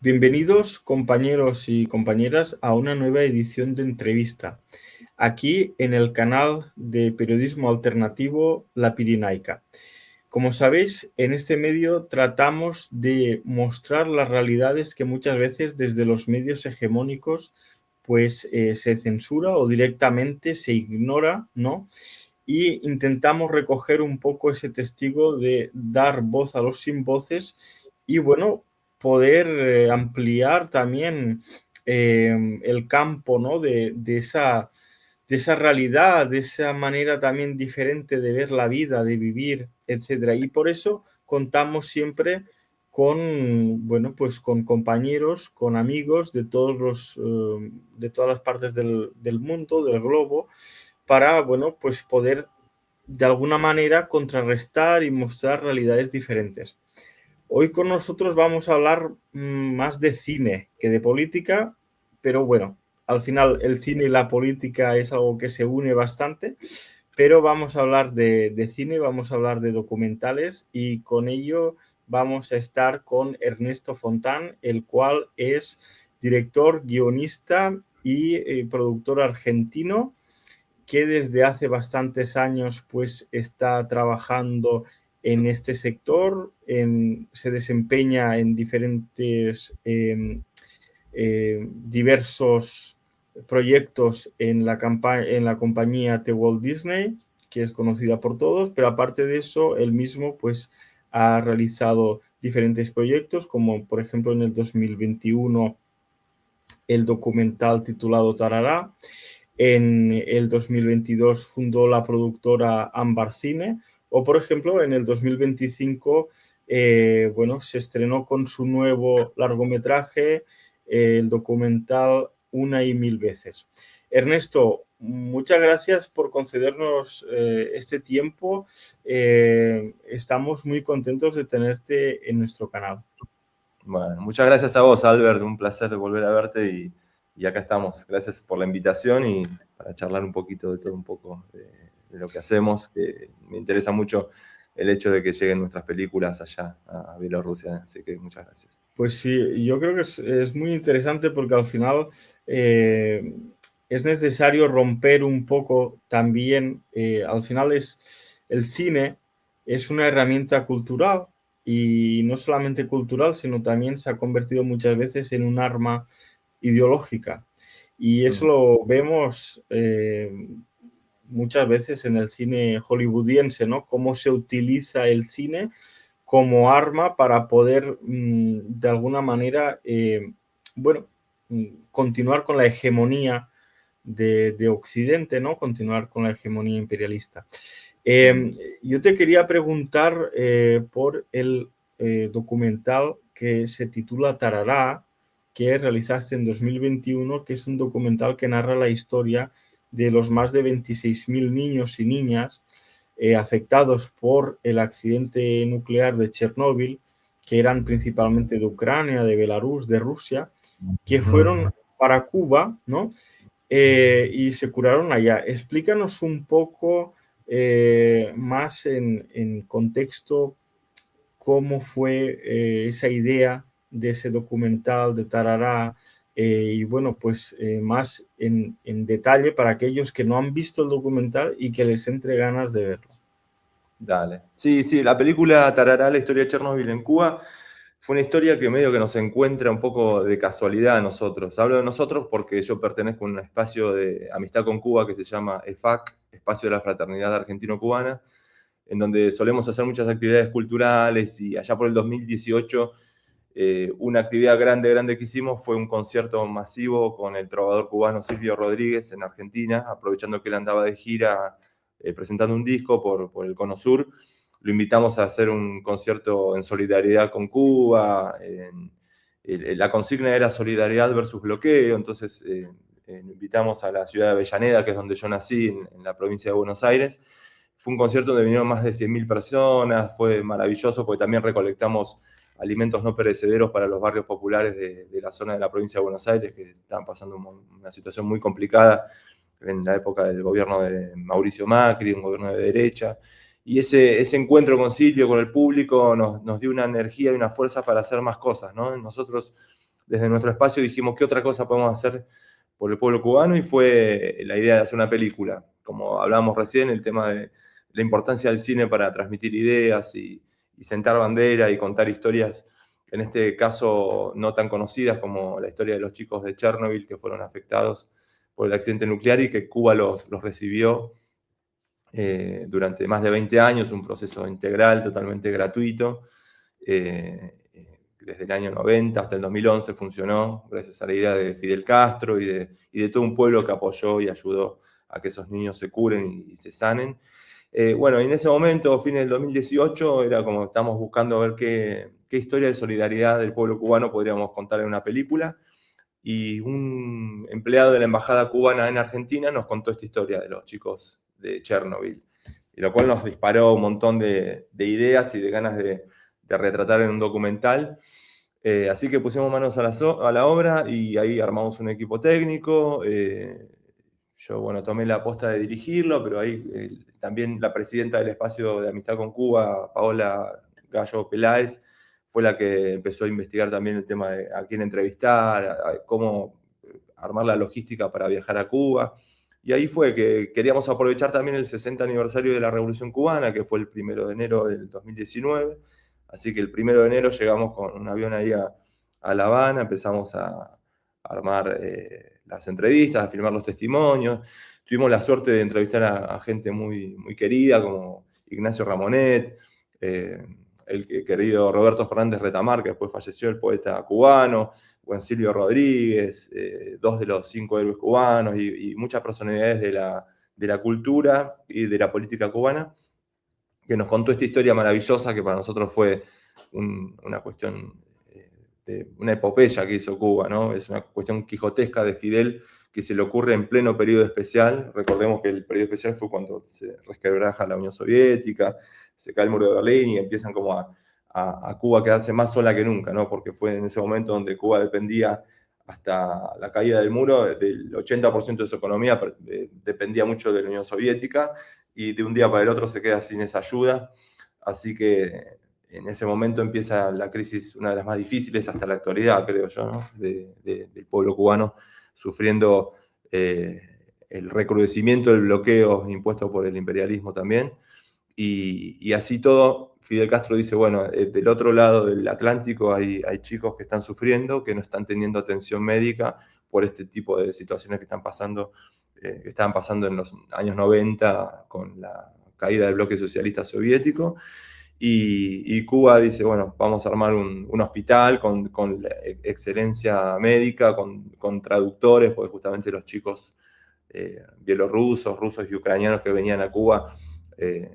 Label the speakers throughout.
Speaker 1: Bienvenidos, compañeros y compañeras, a una nueva edición de entrevista, aquí en el canal de periodismo alternativo La Pirinaica. Como sabéis, en este medio tratamos de mostrar las realidades que muchas veces desde los medios hegemónicos se censura o directamente se ignora, ¿no? Y intentamos recoger un poco ese testigo de dar voz a los sin voces y, bueno, poder ampliar también el campo, ¿no? De esa realidad, de esa manera también diferente de ver la vida, de vivir, etcétera. Y por eso contamos siempre con, bueno, pues con compañeros, con amigos de de todas las partes del mundo, del globo, para, bueno, pues poder de alguna manera contrarrestar y mostrar realidades diferentes. Hoy con nosotros vamos a hablar más de cine que de política, pero bueno, al final el cine y la política es algo que se une bastante, pero vamos a hablar de cine, vamos a hablar de documentales y con ello vamos a estar con Ernesto Fontán, el cual es director, guionista y productor argentino que desde hace bastantes años pues está trabajando en este sector, se desempeña en diferentes diversos proyectos en en la compañía The Walt Disney, que es conocida por todos, pero aparte de eso, él mismo pues ha realizado diferentes proyectos, como por ejemplo en el 2021 el documental titulado Tarará. En el 2022 fundó la productora Ámbar Cine, o por ejemplo en el 2025 bueno, se estrenó con su nuevo largometraje, el documental Una y mil veces. Ernesto, muchas gracias por concedernos este tiempo. Estamos muy contentos de tenerte en nuestro canal.
Speaker 2: Bueno, muchas gracias a vos, Albert. Un placer volver a verte y acá estamos. Gracias por la invitación y para charlar un poquito de todo un poco de lo que hacemos, que me interesa mucho el hecho de que lleguen nuestras películas allá a Bielorrusia. Así que muchas gracias.
Speaker 1: Pues sí, yo creo que es muy interesante porque al final es necesario romper un poco también, al final el cine es una herramienta cultural y no solamente cultural, sino también se ha convertido muchas veces en un arma ideológica. Y eso lo vemos muchas veces en el cine hollywoodiense, ¿no? Cómo se utiliza el cine como arma para poder, de alguna manera, bueno, continuar con la hegemonía de Occidente, ¿no? Continuar con la hegemonía imperialista. Yo te quería preguntar por el documental que se titula Tarará, que realizaste en 2021, que es un documental que narra la historia de los más de 26.000 niños y niñas afectados por el accidente nuclear de Chernóbil, que eran principalmente de Ucrania, de Belarus, de Rusia, que fueron para Cuba, ¿no? Y se curaron allá. Explícanos un poco más en contexto cómo fue esa idea de ese documental de Tarará y bueno, pues más en detalle para aquellos que no han visto el documental y que les entre ganas de verlo.
Speaker 2: Dale. Sí, sí, la película Tarará, la historia de Chernobyl en Cuba, fue una historia que medio que nos encuentra un poco de casualidad a nosotros. Hablo de nosotros porque yo pertenezco a un espacio de amistad con Cuba que se llama EFAC, Espacio de la Fraternidad Argentino-Cubana, en donde solemos hacer muchas actividades culturales y allá por el 2018 una actividad grande que hicimos fue un concierto masivo con el trovador cubano Silvio Rodríguez en Argentina, aprovechando que él andaba de gira presentando un disco por el Cono Sur. Lo invitamos a hacer un concierto en solidaridad con Cuba. La consigna era solidaridad versus bloqueo, entonces lo invitamos a la ciudad de Avellaneda, que es donde yo nací, en la provincia de Buenos Aires. Fue un concierto donde vinieron más de 100.000 personas, fue maravilloso porque también recolectamos alimentos no perecederos para los barrios populares de la zona de la provincia de Buenos Aires, que estaban pasando una situación muy complicada en la época del gobierno de Mauricio Macri, un gobierno de derecha. Y ese encuentro con Silvio, con el público, nos dio una energía y una fuerza para hacer más cosas, ¿no? Nosotros desde nuestro espacio dijimos, ¿qué otra cosa podemos hacer por el pueblo cubano? Y fue la idea de hacer una película. Como hablábamos recién, el tema de la importancia del cine para transmitir ideas y sentar bandera y contar historias, en este caso no tan conocidas como la historia de los chicos de Chernobyl que fueron afectados por el accidente nuclear y que Cuba los recibió durante más de 20 años, un proceso integral, totalmente gratuito. Desde el año 90 hasta el 2011 funcionó, gracias a la idea de Fidel Castro y de todo un pueblo que apoyó y ayudó a que esos niños se curen y se sanen. Bueno, en ese momento, fin del 2018, era como estamos buscando ver qué historia de solidaridad del pueblo cubano podríamos contar en una película. Y un empleado de la embajada cubana en Argentina nos contó esta historia de los chicos de Chernobyl, y lo cual nos disparó un montón de ideas y de ganas de retratar en un documental. Así que pusimos manos a la obra y ahí armamos un equipo técnico. Yo, bueno, tomé la aposta de dirigirlo, pero ahí también la presidenta del Espacio de Amistad con Cuba, Paola Gallo Peláez, fue la que empezó a investigar también el tema de a quién entrevistar, cómo armar la logística para viajar a Cuba. Y ahí fue que queríamos aprovechar también el 60 aniversario de la Revolución Cubana, que fue el 1 de enero del 2019. Así que el 1 de enero llegamos con un avión ahí a La Habana, empezamos a armar las entrevistas, a filmar los testimonios. Tuvimos la suerte de entrevistar a gente muy, muy querida, como Ignacio Ramonet, el querido Roberto Fernández Retamar, que después falleció, el poeta cubano, Juan Silvio Rodríguez, 2 de los 5 héroes cubanos y muchas personalidades de la cultura y de la política cubana, que nos contó esta historia maravillosa que para nosotros fue una cuestión, una epopeya que hizo Cuba, ¿no? Es una cuestión quijotesca de Fidel que se le ocurre en pleno periodo especial. Recordemos que el periodo especial fue cuando se resquebraja la Unión Soviética, se cae el muro de Berlín y empiezan como a Cuba a quedarse más sola que nunca, ¿no? Porque fue en ese momento donde Cuba dependía, hasta la caída del muro, del 80% de su economía dependía mucho de la Unión Soviética, y de un día para el otro se queda sin esa ayuda. Así que en ese momento empieza la crisis, una de las más difíciles hasta la actualidad, creo yo, ¿no? Del pueblo cubano, sufriendo el recrudecimiento del bloqueo impuesto por el imperialismo también. Y así todo, Fidel Castro dice, bueno, del otro lado del Atlántico hay chicos que están sufriendo, que no están teniendo atención médica por este tipo de situaciones que están pasando, que estaban pasando en los años 90 con la caída del bloque socialista soviético. Y Cuba dice, bueno, vamos a armar un hospital con excelencia médica, con traductores, porque justamente los chicos bielorrusos, rusos y ucranianos que venían a Cuba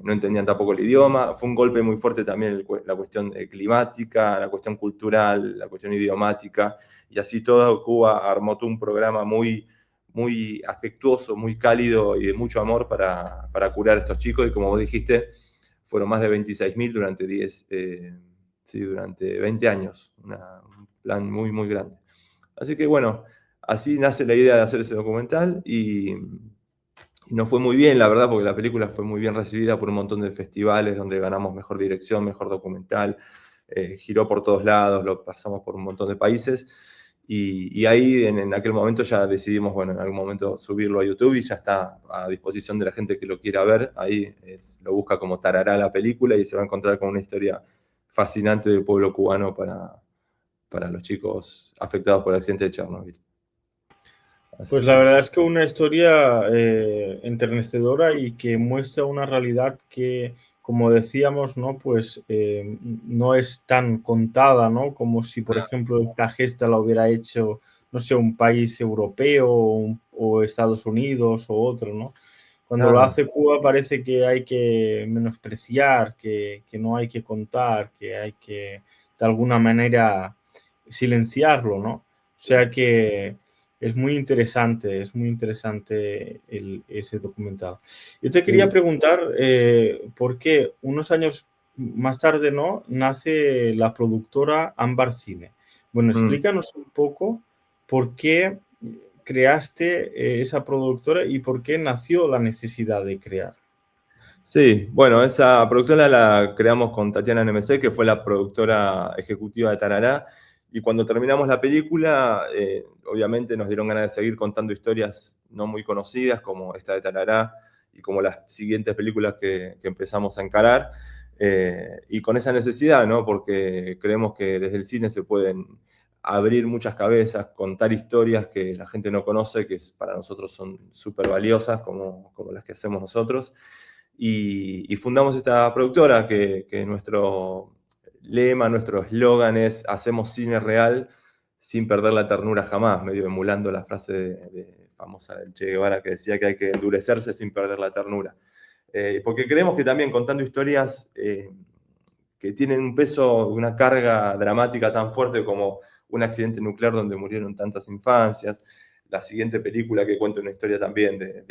Speaker 2: no entendían tampoco el idioma. Fue un golpe muy fuerte también la cuestión climática, la cuestión cultural, la cuestión idiomática, y así todo Cuba armó todo un programa muy, muy afectuoso, muy cálido y de mucho amor para curar a estos chicos, y como vos dijiste, fueron más de 26.000 durante 20 años, un plan muy, muy grande. Así que bueno, así nace la idea de hacer ese documental y nos fue muy bien, la verdad, porque la película fue muy bien recibida por un montón de festivales donde ganamos mejor dirección, mejor documental, giró por todos lados, lo pasamos por un montón de países. Y ahí en aquel momento ya decidimos, bueno, en algún momento subirlo a YouTube y ya está a disposición de la gente que lo quiera ver. Ahí lo busca como Tarará la película y se va a encontrar con una historia fascinante del pueblo cubano para los chicos afectados por el accidente de Chernobyl.
Speaker 1: Pues la verdad es que una historia enternecedora y que muestra una realidad que, como decíamos, ¿no? Pues no es tan contada, ¿no? Como si, por ejemplo, esta gesta la hubiera hecho, no sé, un país europeo o Estados Unidos o otro, ¿no? Cuando lo hace Cuba parece que hay que menospreciar, que no hay que contar, que hay que, de alguna manera, silenciarlo, ¿no? O sea que es muy interesante ese documental. Yo te quería preguntar por qué unos años más tarde, ¿no? Nace la productora Ámbar Cine. Bueno, explícanos un poco por qué creaste esa productora y por qué nació la necesidad de crear.
Speaker 2: Sí, bueno, esa productora la creamos con Tatiana NMC, que fue la productora ejecutiva de Tarará, Y cuando terminamos la película, obviamente nos dieron ganas de seguir contando historias no muy conocidas, como esta de Tarará, y como las siguientes películas que empezamos a encarar. Y con esa necesidad, ¿no? Porque creemos que desde el cine se pueden abrir muchas cabezas, contar historias que la gente no conoce, que para nosotros son súper valiosas, como las que hacemos nosotros. Y fundamos esta productora que nuestro lema, nuestro eslogan es hacemos cine real sin perder la ternura jamás, medio emulando la frase famosa del Che Guevara que decía que hay que endurecerse sin perder la ternura. Porque creemos que también contando historias que tienen un peso, una carga dramática tan fuerte como un accidente nuclear donde murieron tantas infancias, la siguiente película que cuenta una historia también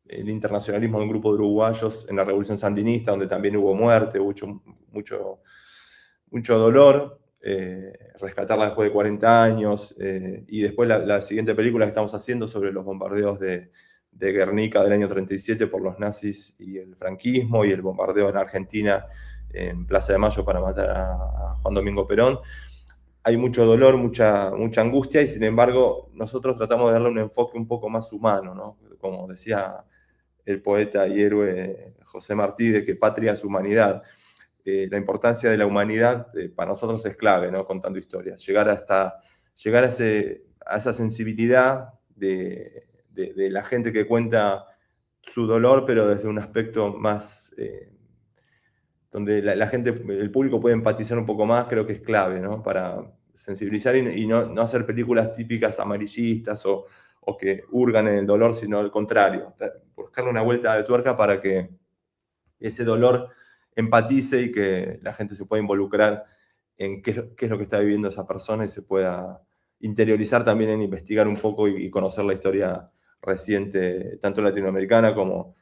Speaker 2: el internacionalismo de un grupo de uruguayos en la Revolución Sandinista, donde también hubo muerte, mucho dolor, rescatarla después de 40 años, y después la siguiente película que estamos haciendo sobre los bombardeos de Guernica del año 37 por los nazis y el franquismo, y el bombardeo en Argentina en Plaza de Mayo para matar a Juan Domingo Perón. Hay mucho dolor, mucha angustia, y sin embargo nosotros tratamos de darle un enfoque un poco más humano, ¿no? Como decía el poeta y héroe José Martí, de que patria es humanidad. La importancia de la humanidad para nosotros es clave, ¿no? Contando historias. Llegar a esa sensibilidad de la gente que cuenta su dolor, pero desde un aspecto más, donde la gente, el público puede empatizar un poco más, creo que es clave, ¿no? Para sensibilizar y no hacer películas típicas amarillistas o que hurgan en el dolor, sino al contrario, buscarle una vuelta de tuerca para que ese dolor empatice y que la gente se pueda involucrar en qué es lo que está viviendo esa persona y se pueda interiorizar también en investigar un poco y conocer la historia reciente, tanto latinoamericana como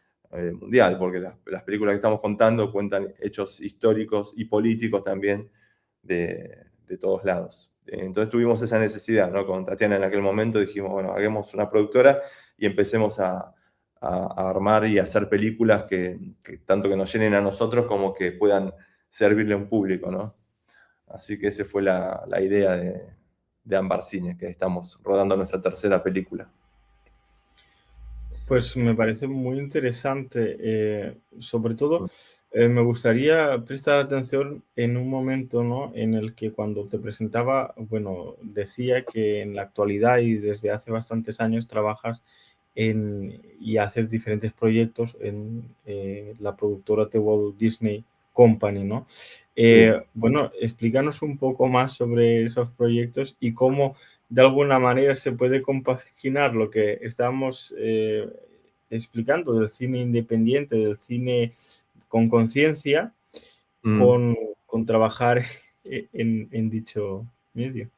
Speaker 2: mundial, porque las películas que estamos contando cuentan hechos históricos y políticos también de todos lados. Entonces tuvimos esa necesidad, ¿no? Con Tatiana en aquel momento dijimos, bueno, hagamos una productora y empecemos a armar y hacer películas que tanto que nos llenen a nosotros como que puedan servirle a un público, ¿no? Así que esa fue la idea de Ambar Cine, que estamos rodando nuestra tercera película.
Speaker 1: Pues me parece muy interesante. Sobre todo, me gustaría prestar atención en un momento, ¿no? En el que cuando te presentaba, bueno, decía que en la actualidad y desde hace bastantes años trabajas y haces diferentes proyectos en la productora The Walt Disney Company, ¿no?
Speaker 2: Sí.
Speaker 1: Bueno, explícanos un poco más sobre esos proyectos y cómo de alguna manera se puede compaginar lo que estábamos explicando del cine independiente, del cine con conciencia,
Speaker 2: Mm.
Speaker 1: con trabajar en dicho medio.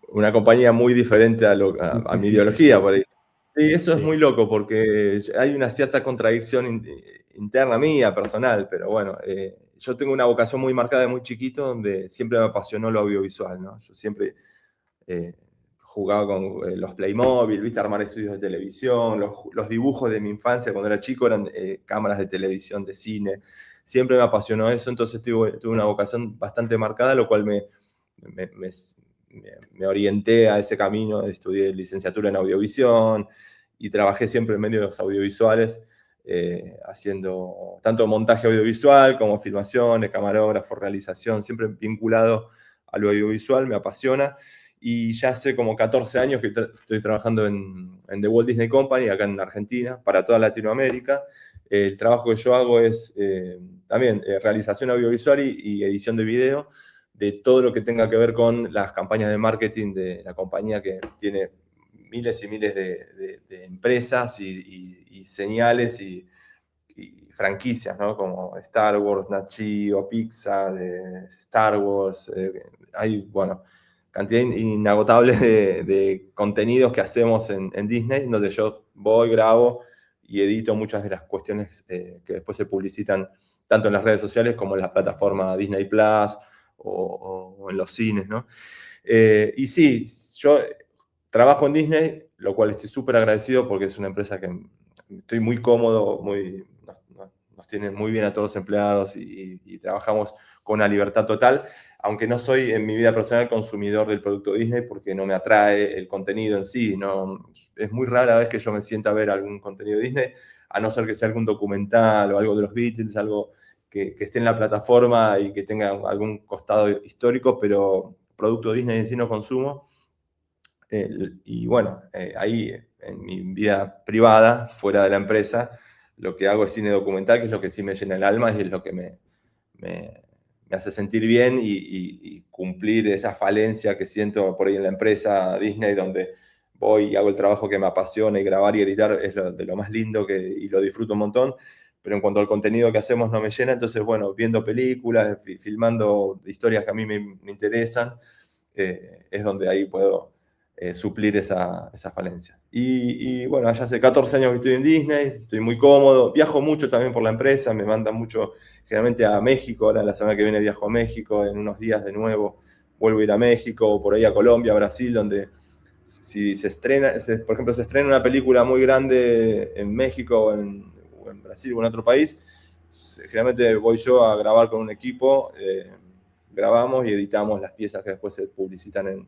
Speaker 2: Una compañía muy diferente
Speaker 1: Sí,
Speaker 2: a
Speaker 1: sí,
Speaker 2: mi
Speaker 1: sí, sí,
Speaker 2: ideología,
Speaker 1: sí.
Speaker 2: por ahí. Sí, eso es
Speaker 1: Sí.
Speaker 2: muy loco porque hay una cierta contradicción interna mía, personal, pero bueno, yo tengo una vocación muy marcada de muy chiquito donde siempre me apasionó lo audiovisual, ¿no? Yo siempre jugaba con los Playmobil, viste, armar estudios de televisión, los dibujos de mi infancia cuando era chico eran cámaras de televisión, de cine, siempre me apasionó eso, entonces tuve una vocación bastante marcada, lo cual me orienté a ese camino, estudié licenciatura en audiovisión y trabajé siempre en medios audiovisuales, haciendo tanto montaje audiovisual como filmaciones, camarógrafo, realización, siempre vinculado a lo audiovisual, me apasiona. Y ya hace como 14 años que estoy trabajando en The Walt Disney Company, acá en Argentina, para toda Latinoamérica. El trabajo que yo hago es también realización audiovisual y edición de video, de todo lo que tenga que ver con las campañas de marketing de la compañía, que tiene miles y miles de empresas y señales y franquicias, ¿no? Como Star Wars, Nat Geo, Pixar, Star Wars, hay, bueno, cantidad inagotable de contenidos que hacemos en Disney, donde yo voy, grabo y edito muchas de las cuestiones que después se publicitan tanto en las redes sociales como en la plataforma Disney Plus o en los cines, ¿no? Y sí, yo trabajo en Disney, lo cual estoy súper agradecido porque es una empresa que estoy muy cómodo, nos tienen muy bien a todos los empleados y trabajamos con una libertad total. aunque no soy en mi vida personal consumidor del producto Disney porque no me atrae el contenido en sí, no, es muy rara vez que yo me sienta a ver algún contenido Disney, a no ser que sea algún documental o algo de los Beatles, algo que esté en la plataforma y que tenga algún costado histórico, pero producto Disney en sí no consumo. Y bueno, ahí en mi vida privada, fuera de la empresa, lo que hago es cine documental, que es lo que sí me llena el alma y es lo que me, me hace sentir bien y cumplir esa falencia que siento por ahí en la empresa Disney, donde voy y hago el trabajo que me apasiona y grabar y editar es de lo más lindo y lo disfruto un montón. Pero en cuanto al contenido que hacemos no me llena, entonces bueno, viendo películas, filmando historias que a mí me interesan, es donde ahí puedo suplir esa falencia. Bueno, ya hace 14 años que estoy en Disney, estoy muy cómodo, viajo mucho también por la empresa, me mandan mucho generalmente a México, ahora la semana que viene viajo a México, en unos días de nuevo vuelvo a ir a México, o por ahí a Colombia, a Brasil, donde si se estrena, por ejemplo, se estrena una película muy grande en México o en Brasil o en otro país, generalmente voy yo a grabar con un equipo, grabamos y editamos las piezas que después se publicitan en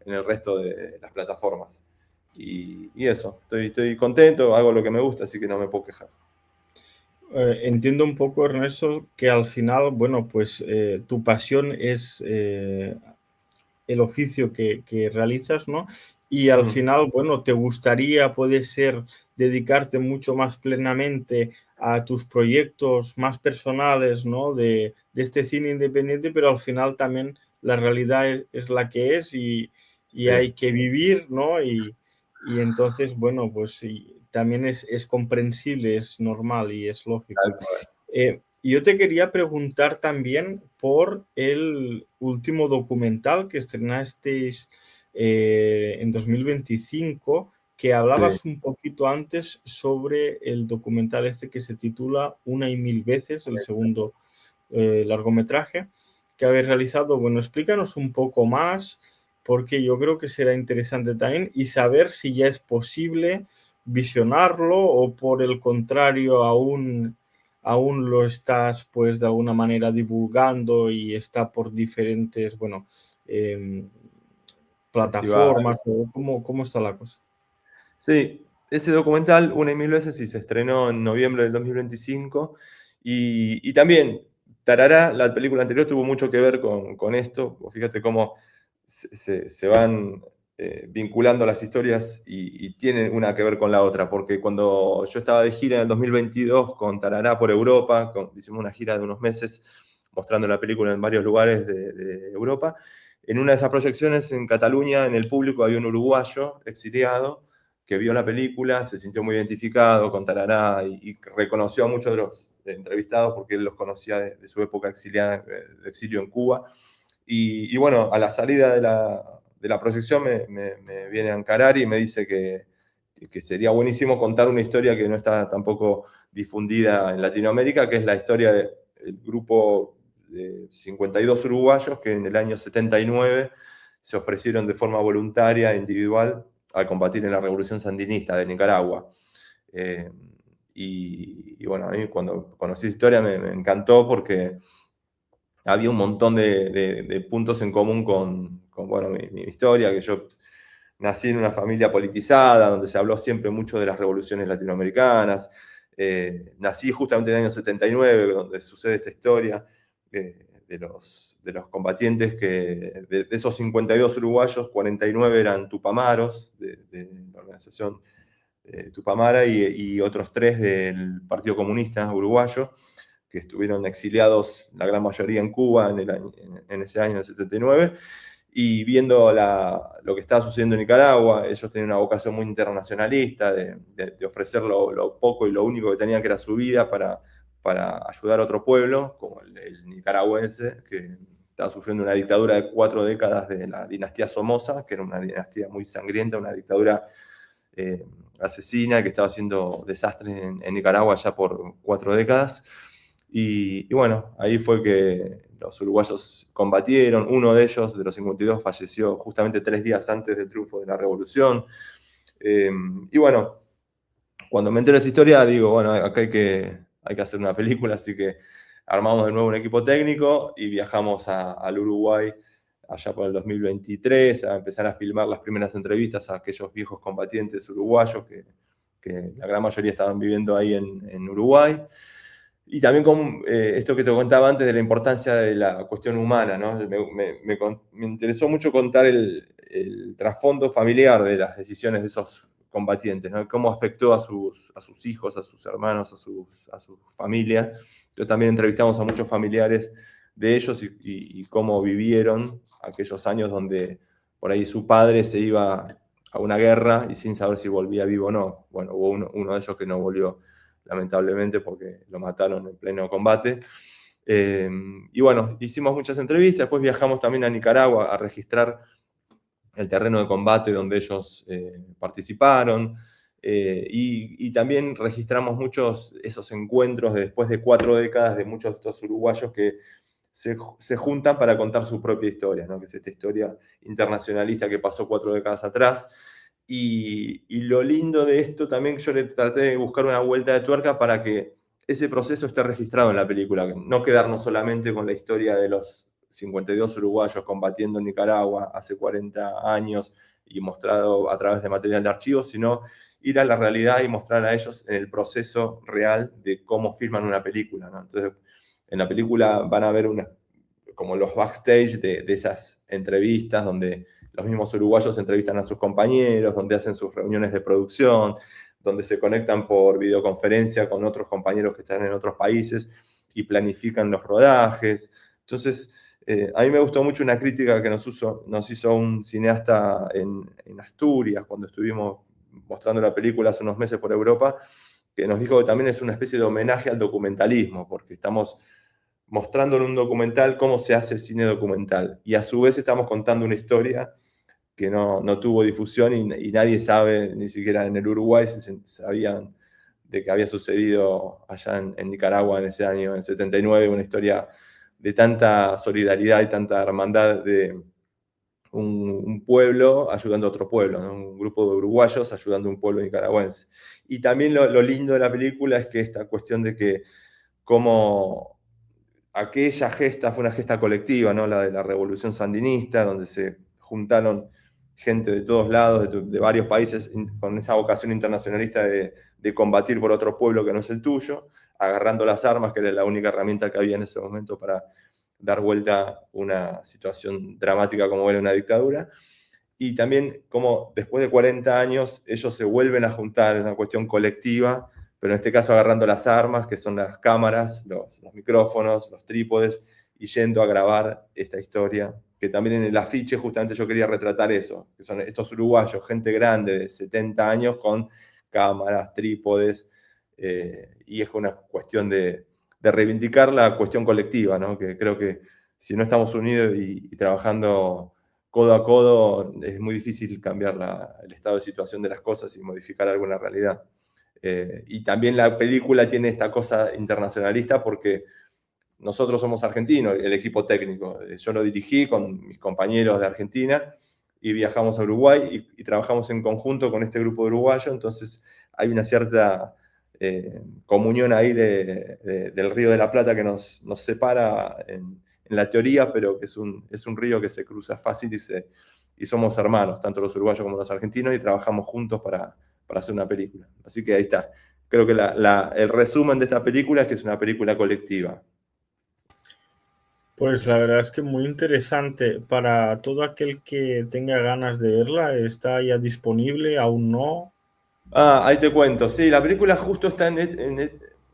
Speaker 2: el resto de las plataformas. Y eso, estoy contento, hago lo que me gusta, así que no me puedo quejar.
Speaker 1: Entiendo un poco, Ernesto, que al final, bueno, pues tu pasión es el oficio que realizas, ¿no? Y al
Speaker 2: Mm.
Speaker 1: final, bueno, te gustaría, puede ser, dedicarte mucho más plenamente a tus proyectos más personales, ¿no? De este cine independiente, pero al final también la realidad es la que es y
Speaker 2: Sí,
Speaker 1: hay que vivir, ¿no? Y entonces, bueno, pues sí, también es comprensible, es normal y es lógico.
Speaker 2: tal cual.
Speaker 1: Yo te quería preguntar también por el último documental que estrenasteis en 2025, que
Speaker 2: Sí,
Speaker 1: hablabas un poquito antes sobre el documental este que se titula Una y mil veces, el segundo largometraje que habéis realizado. Bueno, explícanos un poco más, porque yo creo que será interesante también y saber si ya es posible visionarlo o por el contrario aún lo estás pues de alguna manera divulgando y está por diferentes, bueno, eh,
Speaker 2: festival.
Speaker 1: plataformas o cómo está la cosa.
Speaker 2: Sí, ese documental, Una y mil veces, sí, se estrenó en noviembre del 2025. Y también, Tarará, la película anterior, tuvo mucho que ver con esto. Fíjate cómo se van vinculando las historias y tienen una que ver con la otra. Porque cuando yo estaba de gira en el 2022 con Tarará por Europa, hicimos una gira de unos meses mostrando la película en varios lugares de Europa. En una de esas proyecciones en Cataluña, en el público, había un uruguayo exiliado que vio la película, se sintió muy identificado con Tarará y reconoció a muchos de los entrevistados porque él los conocía de su época exiliada, de exilio en Cuba. Bueno, a la salida de la proyección me viene a encarar y me dice que sería buenísimo contar una historia que no está tampoco difundida en Latinoamérica, que es la historia del grupo de 52 uruguayos que en el año 79 se ofrecieron de forma voluntaria e individual a combatir en la revolución sandinista de Nicaragua. Eh, bueno, a mí cuando conocí esa historia me encantó porque había un montón de puntos en común con bueno, mi historia, que yo nací en una familia politizada, donde se habló siempre mucho de las revoluciones latinoamericanas. Nací justamente en el año 79, donde sucede esta historia de los combatientes, de esos 52 uruguayos, 49 eran tupamaros, de la organización Tupamara, y otros 3 del Partido Comunista Uruguayo, que estuvieron exiliados, la gran mayoría en Cuba en ese año, en el 79, y viendo lo que estaba sucediendo en Nicaragua. Ellos tenían una vocación muy internacionalista, de ofrecer lo poco y lo único que tenían, que era su vida, para ayudar a otro pueblo, como el nicaragüense, que estaba sufriendo una dictadura de 4 décadas de la dinastía Somoza, que era una dinastía muy sangrienta, una dictadura asesina que estaba haciendo desastres en Nicaragua ya por 4 décadas. Bueno, ahí fue que los uruguayos combatieron. Uno de ellos, de los 52, falleció justamente 3 días antes del triunfo de la revolución. Bueno, cuando me entero de esa historia, digo, bueno, acá hay que hacer una película, así que armamos de nuevo un equipo técnico y viajamos al Uruguay allá por el 2023 a empezar a filmar las primeras entrevistas a aquellos viejos combatientes uruguayos que la gran mayoría estaban viviendo ahí en Uruguay. Y también con esto que te contaba antes de la importancia de la cuestión humana, ¿no? Me interesó mucho contar el trasfondo familiar de las decisiones de esos combatientes, ¿no? Cómo afectó a sus hijos, a sus hermanos, a su familia. Yo también entrevistamos a muchos familiares de ellos y cómo vivieron aquellos años donde por ahí su padre se iba a una guerra y sin saber si volvía vivo o no. Bueno, hubo uno de ellos que no volvió, lamentablemente, porque lo mataron en pleno combate. Y bueno, hicimos muchas entrevistas, después viajamos también a Nicaragua a registrar el terreno de combate donde ellos participaron, y también registramos muchos esos encuentros después de 4 décadas de muchos de estos uruguayos que se juntan para contar su propia historia, ¿no? Que es esta historia internacionalista que pasó 4 décadas atrás. Y lo lindo de esto también, yo le traté de buscar una vuelta de tuerca para que ese proceso esté registrado en la película, no quedarnos solamente con la historia de los 52 uruguayos combatiendo en Nicaragua hace 40 años y mostrado a través de material de archivo, sino ir a la realidad y mostrar a ellos en el proceso real de cómo filman una película, ¿no? Entonces, en la película van a ver como los backstage de esas entrevistas donde los mismos uruguayos entrevistan a sus compañeros, donde hacen sus reuniones de producción, donde se conectan por videoconferencia con otros compañeros que están en otros países y planifican los rodajes. Entonces, a mí me gustó mucho una crítica que nos hizo un cineasta en Asturias cuando estuvimos mostrando la película hace unos meses por Europa, que nos dijo que también es una especie de homenaje al documentalismo, porque estamos mostrando en un documental cómo se hace cine documental, y a su vez estamos contando una historia que no tuvo difusión y nadie sabe, ni siquiera en el Uruguay sabían de que había sucedido allá en Nicaragua en ese año, en 79, una historia de tanta solidaridad y tanta hermandad de un pueblo ayudando a otro pueblo, ¿no? Un grupo de uruguayos ayudando a un pueblo nicaragüense. Y también lo lindo de la película es que esta cuestión de que como aquella gesta fue una gesta colectiva, ¿no? La de la revolución sandinista, donde se juntaron gente de todos lados, de varios países, con esa vocación internacionalista de combatir por otro pueblo que no es el tuyo, agarrando las armas, que era la única herramienta que había en ese momento para dar vuelta a una situación dramática como era una dictadura. Y también como después de 40 años ellos se vuelven a juntar, es una cuestión colectiva, pero en este caso agarrando las armas, que son las cámaras, los micrófonos, los trípodes, y yendo a grabar esta historia, que también en el afiche justamente yo quería retratar eso, que son estos uruguayos, gente grande de 70 años con cámaras, trípodes, y es una cuestión de reivindicar la cuestión colectiva, ¿no? Que creo que si no estamos unidos y trabajando codo a codo, es muy difícil cambiar el estado de situación de las cosas y modificar alguna realidad. Y también la película tiene esta cosa internacionalista porque nosotros somos argentinos, el equipo técnico. Yo lo dirigí con mis compañeros de Argentina y viajamos a Uruguay y trabajamos en conjunto con este grupo de uruguayos, entonces hay una cierta comunión ahí del Río de la Plata que nos separa en la teoría, pero que es un río que se cruza fácil y somos hermanos, tanto los uruguayos como los argentinos, y trabajamos juntos para hacer una película. Así que ahí está. Creo que el resumen de esta película es que es una película colectiva.
Speaker 1: Pues la verdad es que muy interesante para todo aquel que tenga ganas de verla. Está ya disponible, aún no.
Speaker 2: Ahí te cuento. Sí, la película justo está en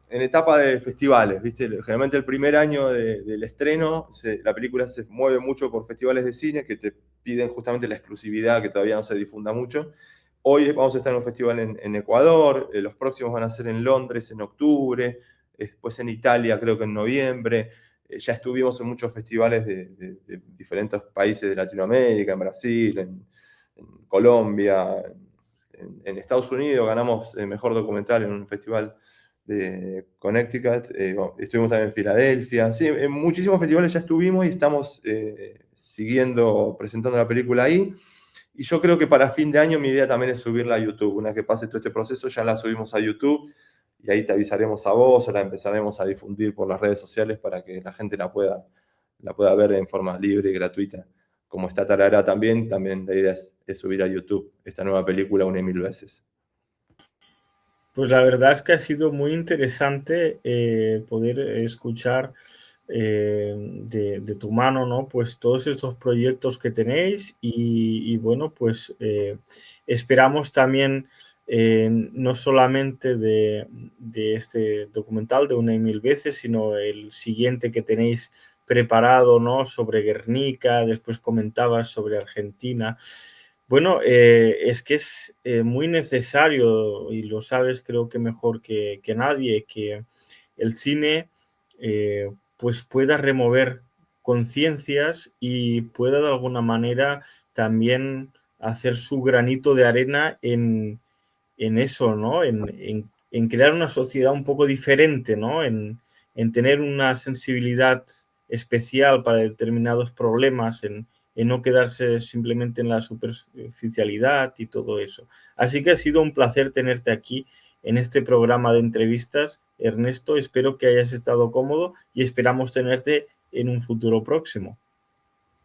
Speaker 2: etapa de festivales, ¿viste? Generalmente el primer año del estreno, la película se mueve mucho por festivales de cine que te piden justamente la exclusividad, que todavía no se difunda mucho. Hoy vamos a estar en un festival en Ecuador, los próximos van a ser en Londres en octubre, después en Italia creo que en noviembre. Ya estuvimos en muchos festivales de diferentes países de Latinoamérica, en Brasil, en Colombia, en Estados Unidos ganamos el mejor documental en un festival de Connecticut, estuvimos también en Filadelfia, sí, en muchísimos festivales ya estuvimos y estamos presentando la película ahí, y yo creo que para fin de año mi idea también es subirla a YouTube. Una vez que pase todo este proceso ya la subimos a YouTube y ahí te avisaremos a vos o la empezaremos a difundir por las redes sociales para que la gente la pueda ver en forma libre y gratuita. Como está Tarara también la idea es subir a YouTube esta nueva película una y mil veces.
Speaker 1: Pues la verdad es que ha sido muy interesante poder escuchar de tu mano, ¿no? Pues todos estos proyectos que tenéis y bueno, pues esperamos también no solamente de este documental de una y mil veces, sino el siguiente que tenéis preparado, ¿no? Sobre Guernica, después comentabas sobre Argentina. Bueno, es que es muy necesario, y lo sabes creo que mejor que nadie, que el cine pues pueda remover conciencias y pueda de alguna manera también hacer su granito de arena en eso, ¿no? En crear una sociedad un poco diferente, ¿no? En tener una sensibilidad especial para determinados problemas, en no quedarse simplemente en la superficialidad y todo eso. Así que ha sido un placer tenerte aquí en este programa de entrevistas, Ernesto. Espero que hayas estado cómodo y esperamos tenerte en un futuro próximo.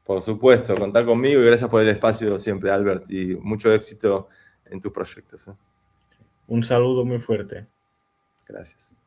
Speaker 2: Por supuesto, contá conmigo y gracias por el espacio siempre, Albert, y mucho éxito en tus proyectos.
Speaker 1: Un saludo muy fuerte.
Speaker 2: Gracias.